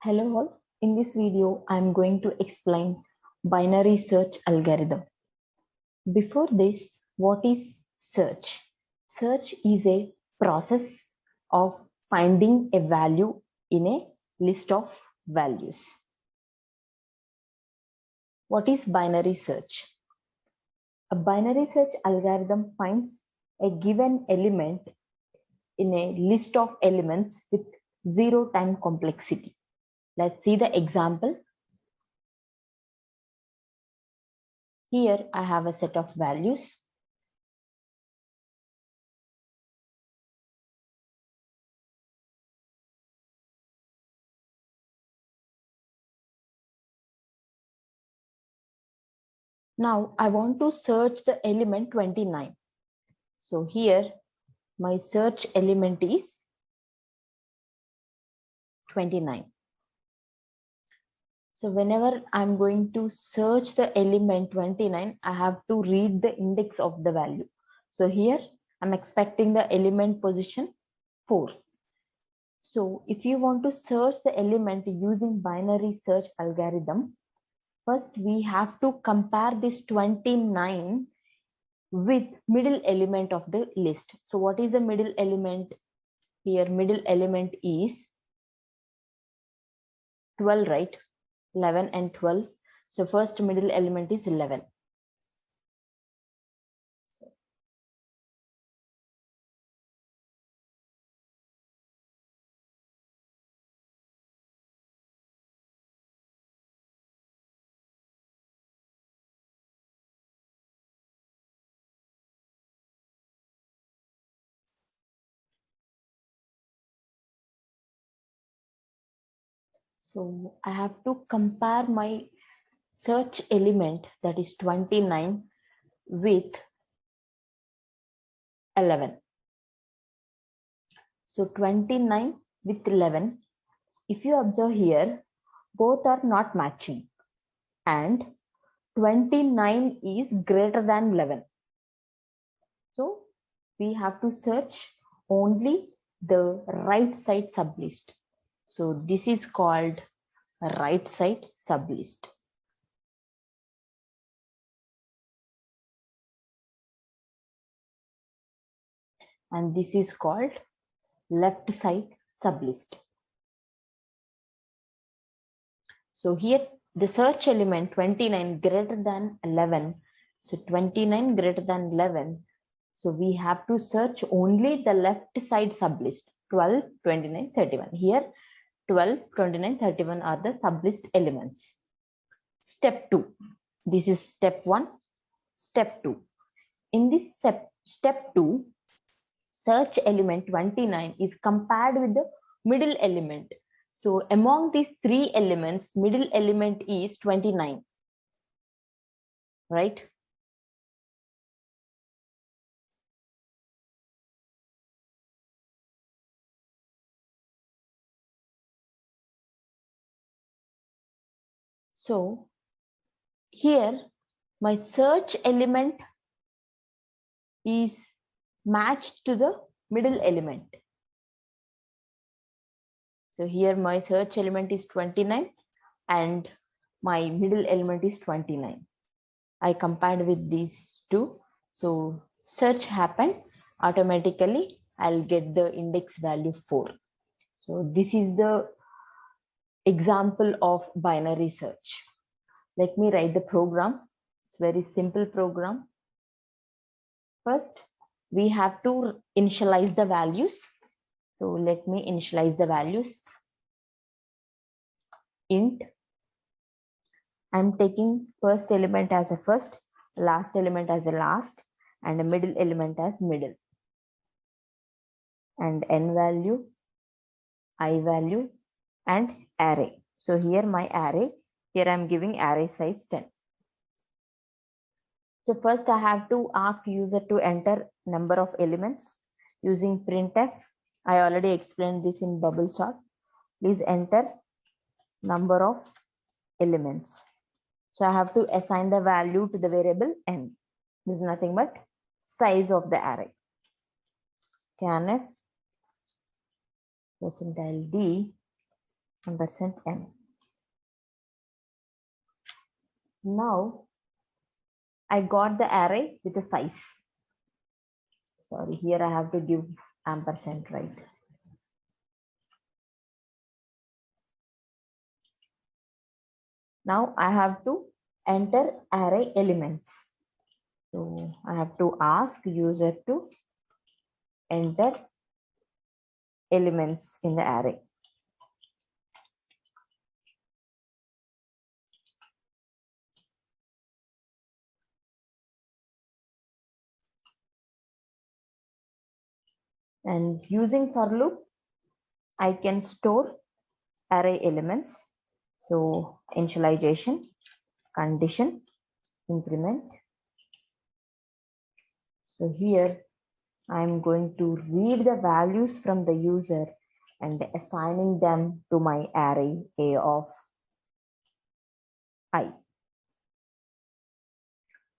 Hello all. In this video, I am going to explain binary search algorithm. Before this, what is search? Search is a process of finding a value in a list of values. What is binary search? A binary search algorithm finds a given element in a list of elements with zero time complexity. Let's see the example. Here I have a set of values. Now I want to search the element 29. So here my search element is 29. So whenever I'm going to search the element 29, I have to read the index of the value. So here I'm expecting the element position 4. So if you want to search the element using binary search algorithm, first we have to compare this 29 with middle element of the list. So what is the middle element? Here middle element is 12, right? 11 and 12. So first middle element is 11. So I have to compare my search element, that is 29, with 11. So 29 with 11, if you observe here, both are not matching and 29 is greater than 11. So we have to search only the right side sublist. So this is called right side sublist. And this is called left side sublist. So here the search element 29 greater than 11. So 29 greater than 11. So we have to search only the left side sublist 12, 29, 31. Here 12, 29, 31 are the sublist elements. Step 2. This is step 1. Step 2. In this step 2, search element 29 is compared with the middle element. So among these three elements, middle element is 29, right? So here my search element is matched to the middle element. So here my search element is 29 and my middle element is 29. I compared with these two. So search happened automatically. I'll get the index value 4. So this is the example of binary search. Let me write the program. It's a very simple program. First, we have to initialize the values. So let me initialize the values. Int. I'm taking first element as a first, last element as a last, and a middle element as middle. And n value, I value, and array. So here my array, here I'm giving array size 10. So first I have to ask user to enter number of elements using printf. I already explained this in bubble sort. Please enter number of elements. So I have to assign the value to the variable n. This is nothing but size of the array. Scanf %d ampersand n. Now I got the array with a size. Sorry, here I have to give ampersand, right? Now I have to enter array elements. So I have to ask user to enter elements in the array. And using for loop, I can store array elements. So initialization, condition, increment. So here I'm going to read the values from the user and assigning them to my array A of I.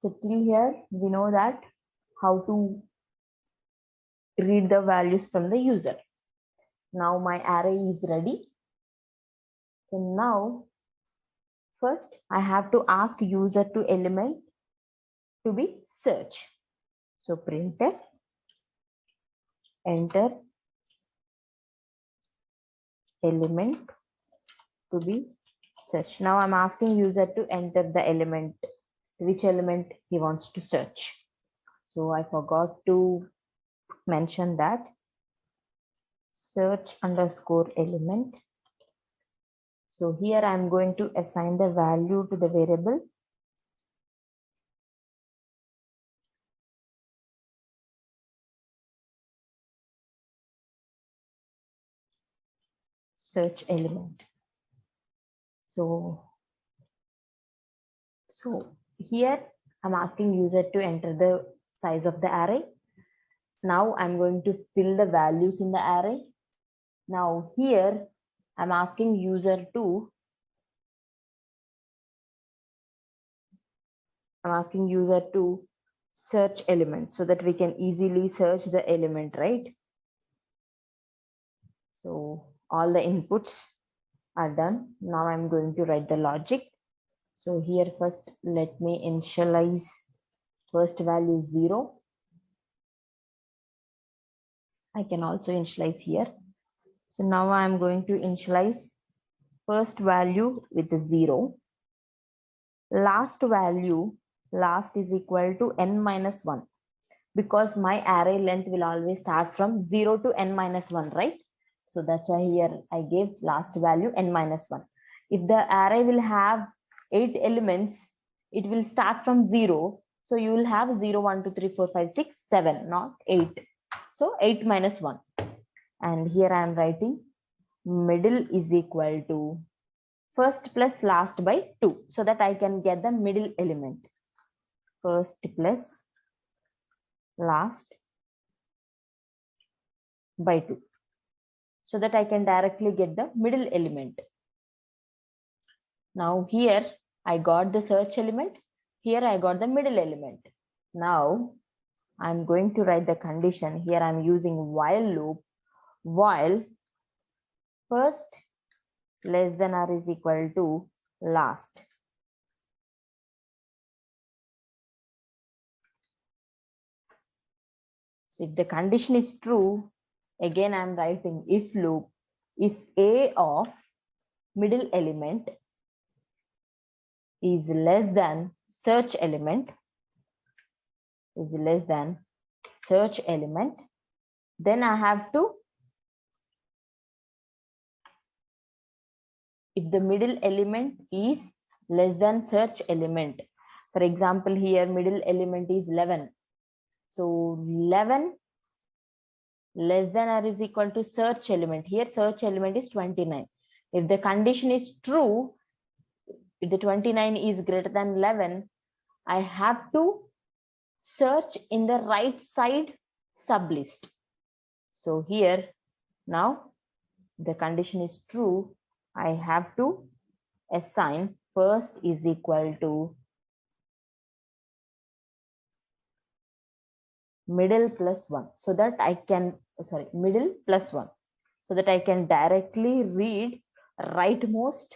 So till here, we know that how to read the values from the user. Now my array is ready. So now, first I have to ask user to element to be search. So printf enter element to be search. Now I'm asking user to enter the element, which element he wants to search. So I forgot to mention that search underscore element. So here I'm going to assign the value to the variable search element. So here I'm asking user to enter the size of the array. Now I'm going to fill the values in the array. Now here I'm asking user to search element so that we can easily search the element, right? So all the inputs are done. Now I'm going to write the logic. So here first let me initialize first value 0. I can also initialize here. So now I'm going to initialize first value with 0. Last value, last is equal to n minus 1, because my array length will always start from 0 to n minus 1, right? So that's why here I gave last value n minus 1. If the array will have 8 elements, it will start from 0. So you will have 0, 1, 2, 3, 4, 5, 6, 7, not 8. So 8 minus 1. And here I am writing middle is equal to first plus last by 2, so that I can get the middle element. First plus last by 2, so that I can directly get the middle element. Now here I got the search element, here I got the middle element. Now I'm going to write the condition. Here I'm using while loop, while first less than or is equal to last. So if the condition is true, again I'm writing if loop, if A of middle element is less than search element, then I have to, if the middle element is less than search element, for example here middle element is 11, so 11 less than or is equal to search element, here search element is 29. If the condition is true, if the 29 is greater than 11, I have to search in the right side sublist. So here now the condition is true, I have to assign first is equal to middle plus 1, so that I can, middle plus 1, so that I can directly read rightmost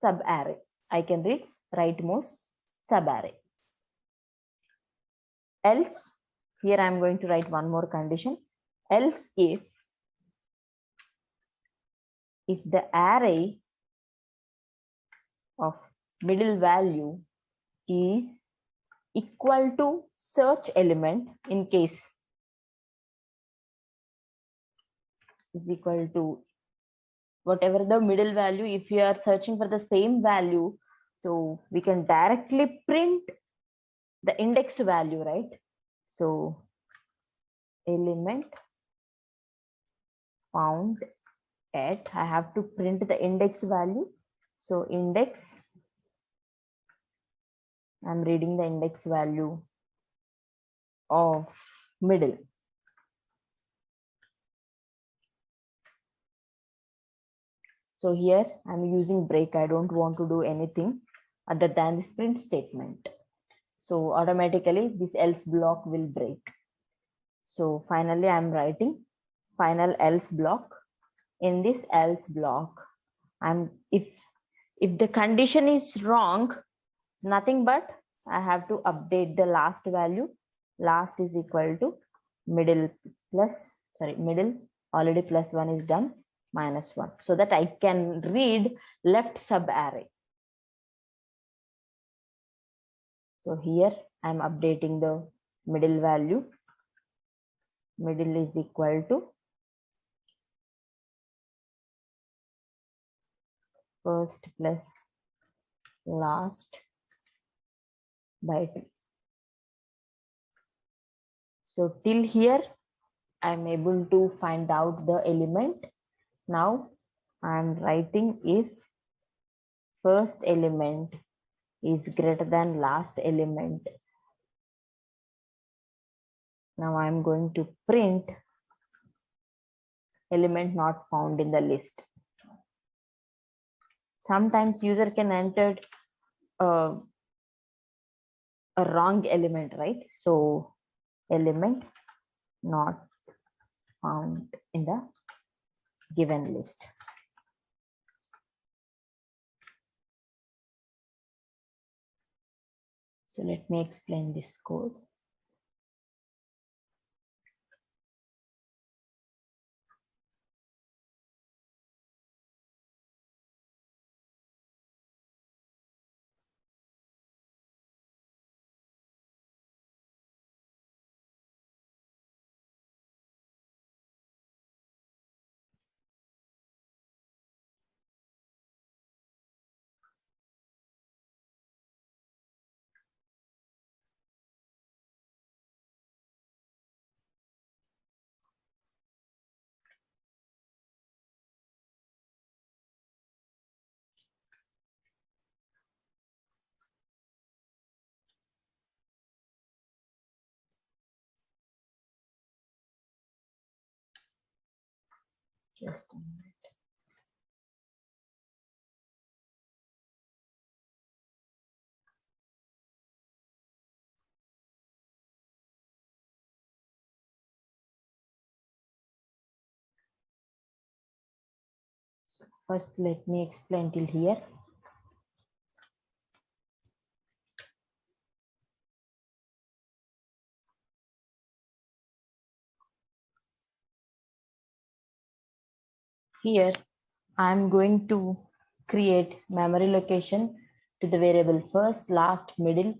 subarray. I can read rightmost subarray. Else, here I am going to write one more condition. Else if the array of middle value is equal to search element, in case is equal to whatever the middle value, if you are searching for the same value, so we can directly print the index value, right? So element found at, I have to print the index value. So index, I'm reading the index value of middle. So here I'm using break. I don't want to do anything other than this print statement. So automatically this else block will break. So finally I'm writing final else block. In this else block, if the condition is wrong, it's nothing but I have to update the last value. Last is equal to middle already plus 1 is done, minus 1, so that I can read left subarray. So here I'm updating the middle value. Middle is equal to first plus last by 2. So till here I'm able to find out the element. Now I'm writing if first element is greater than last element. Now I'm going to print element not found in the list. Sometimes user can enter a wrong element, right? So element not found in the given list. So let me explain this code. Just a minute. So first, let me explain till here. Here, I'm going to create memory location to the variable first, last, middle.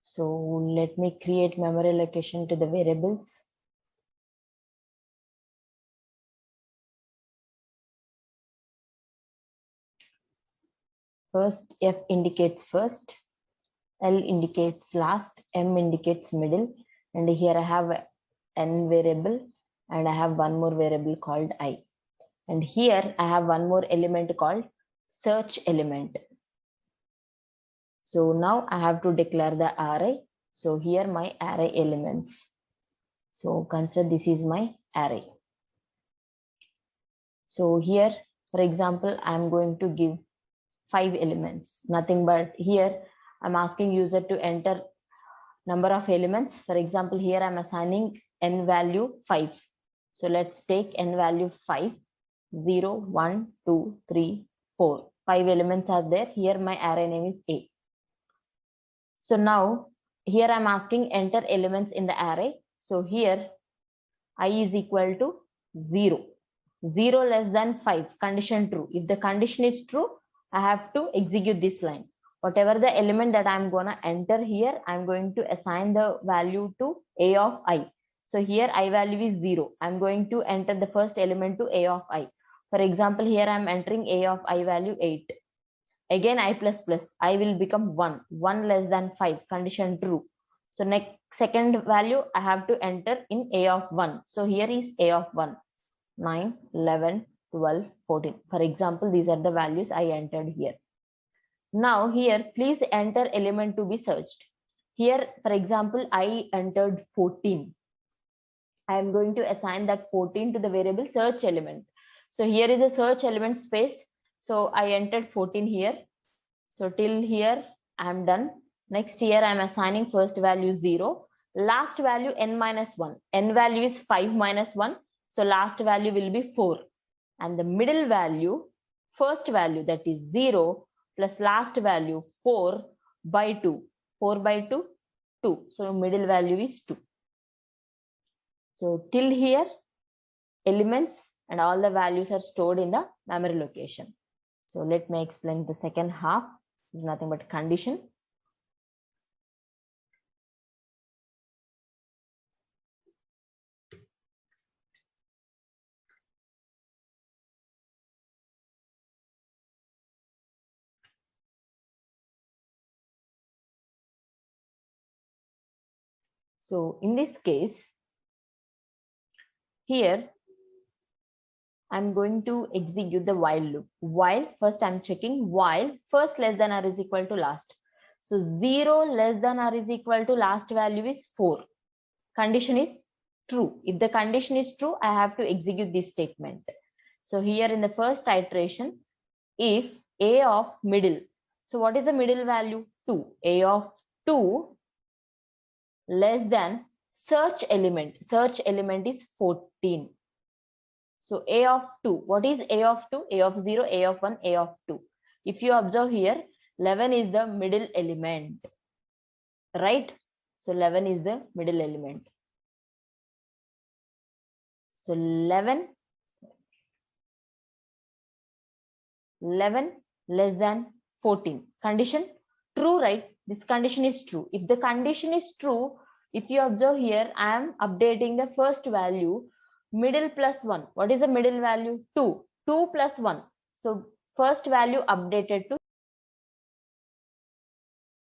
So let me create memory location to the variables. First, F indicates first, L indicates last, M indicates middle, and here I have N variable and I have one more variable called I. And here I have one more element called search element. So now I have to declare the array. So here my array elements. So consider this is my array. So here, for example, I'm going to give 5 elements, nothing but here I'm asking user to enter number of elements. For example, here I'm assigning n value 5. So let's take n value 5. 0, 1, 2, 3, 4. 5 elements are there. Here my array name is A. So now here I'm asking enter elements in the array. So here I is equal to 0. 0 less than 5, condition true. If the condition is true, I have to execute this line. Whatever the element that I'm gonna enter here, I'm going to assign the value to A of I. So here I value is 0. I'm going to enter the first element to A of I. For example, here I'm entering A of I value 8. Again I plus plus, I will become 1. 1 less than 5, condition true. So next second value I have to enter in A of 1. So here is A of 1. 9, 11, 12, 14. For example, these are the values I entered here. Now here, please enter element to be searched. Here, for example, I entered 14. I am going to assign that 14 to the variable search element. So here is a search element space. So I entered 14 here. So till here, I am done. Next here, I am assigning first value 0. Last value n minus 1. N value is 5 minus 1. So last value will be 4. And the middle value, first value, that is 0 plus last value 4 by 2. 4 by 2, 2. So middle value is 2. So till here, elements and all the values are stored in the memory location. So let me explain the second half. It's nothing but condition. So in this case, here I'm going to execute the while loop. While, first I'm checking while first less than or is equal to last. So 0 less than or is equal to last value is 4. Condition is true. If the condition is true, I have to execute this statement. So here in the first iteration, if A of middle. So what is the middle value? 2. A of 2 less than search element. Search element is 14. So A of 2, what is A of 2? A of 0, A of 1, A of 2. If you observe here, 11 is the middle element, right? So 11 is the middle element. So 11 less than 14. Condition true, right? This condition is true. If the condition is true, if you observe here, I am updating the first value, middle plus 1. What is the middle value? 2. 2 plus 1. So first value updated to.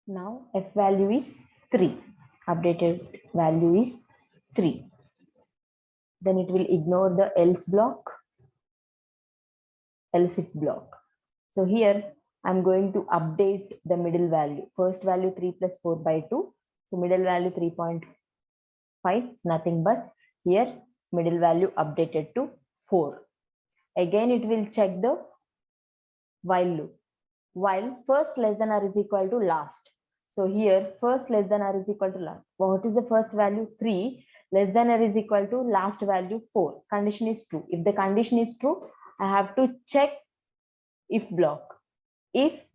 Now f value is 3. Updated value is 3. Then it will ignore the else block, else if block. So here I'm going to update the middle value. First value 3 plus 4 by 2. So middle value 3.5 is nothing but here middle value updated to 4. Again it will check the while loop. While first less than or is equal to last. So here first less than or is equal to last. What is the first value? 3 less than or is equal to last value 4. Condition is true. If the condition is true, I have to check if block. If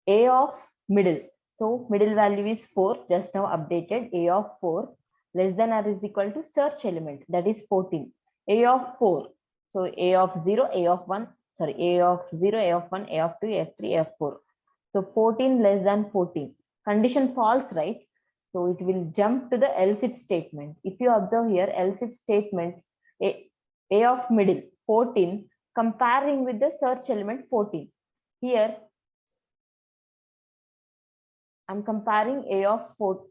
A of middle, so middle value is 4, just now updated. A of 4 less than or is equal to search element, that is 14. A of 4, so A of 0, A of 1, sorry, A of 0, A of 1, A of 2, A of 3, A of 4. So 14 less than 14. Condition false, right? So it will jump to the else if statement. If you observe here, else if statement, A of middle 14 comparing with the search element 14. Here I'm comparing A of 4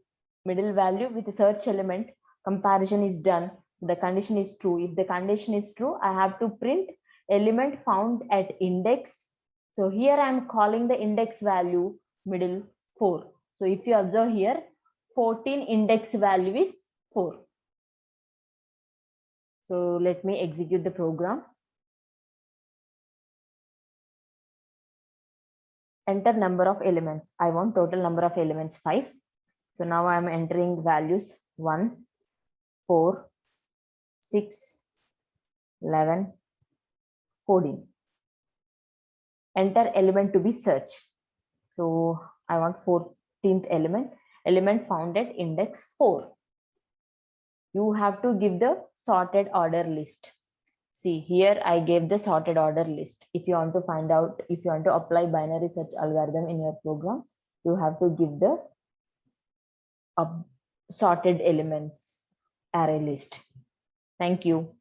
middle value with the search element. Comparison is done. The condition is true. If the condition is true, I have to print element found at index. So here I am calling the index value middle 4. So if you observe here, 14 index value is 4. So let me execute the program. Enter number of elements. I want total number of elements 5. So now I am entering values 1, 4, 6, 11, 14. Enter element to be searched. So I want 14th element found at index 4. You have to give the sorted order list. See, here I gave the sorted order list. If you want to find out, if you want to apply binary search algorithm in your program, you have to give the sorted elements array list. Thank you.